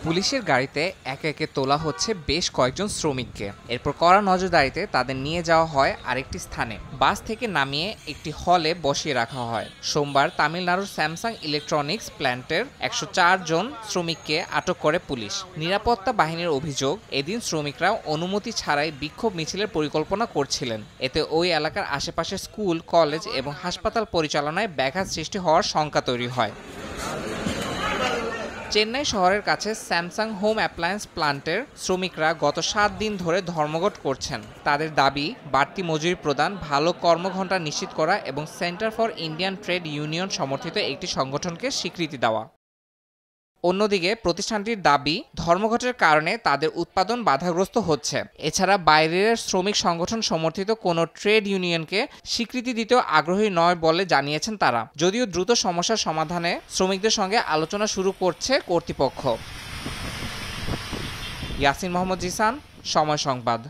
পুলিশের গাড়িতে একে একে তোলা হচ্ছে বেশ কয়েকজন শ্রমিককে। এরপর কড়া নজরদারিতে তাদের নিয়ে যাওয়া হয় আরেকটি স্থানে। বাস থেকে নামিয়ে একটি হলে বসিয়ে রাখা হয়। সোমবার তামিলনাড়ুর স্যামসাং ইলেকট্রনিক্স প্ল্যান্টের ১০৪ জন শ্রমিককে আটক করে পুলিশ। নিরাপত্তা বাহিনীর অভিযোগ, এদিন শ্রমিকরা অনুমতি ছাড়াই বিক্ষোভ মিছিলের পরিকল্পনা করছিলেন। এতে ওই এলাকার আশেপাশে স্কুল, কলেজ এবং হাসপাতাল পরিচালনায় ব্যাঘাত সৃষ্টি হওয়ার শঙ্কা তৈরি হয়। চেন্নাই শহরের কাছে স্যামসাং হোম অ্যাপ্লায়েন্স প্ল্যান্টের শ্রমিকরা গত ৭ দিন ধরে ধর্মঘট করছেন। তাদের দাবি, বাড়তি মজুরি প্রদান, ভালো কর্মঘণ্টা নিশ্চিত করা এবং centre for Indian trade union সমর্থিত একটি সংগঠনকে স্বীকৃতি দেওয়া। অন্যদিকে প্রতিষ্ঠানটির দাবি, ধর্মঘটের কারণে তাদের উৎপাদন বাধাগ্রস্ত হচ্ছে। এছাড়া বাইরের শ্রমিক সংগঠন সমর্থিত কোনো ট্রেড ইউনিয়নকে স্বীকৃতি দিতেও আগ্রহী নয় বলে জানিয়েছেন তারা। যদিও দ্রুত সমস্যার সমাধানে শ্রমিকদের সঙ্গে আলোচনা শুরু করছে কর্তৃপক্ষ। ইয়াসিন মোহাম্মদ জিসান, সময় সংবাদ।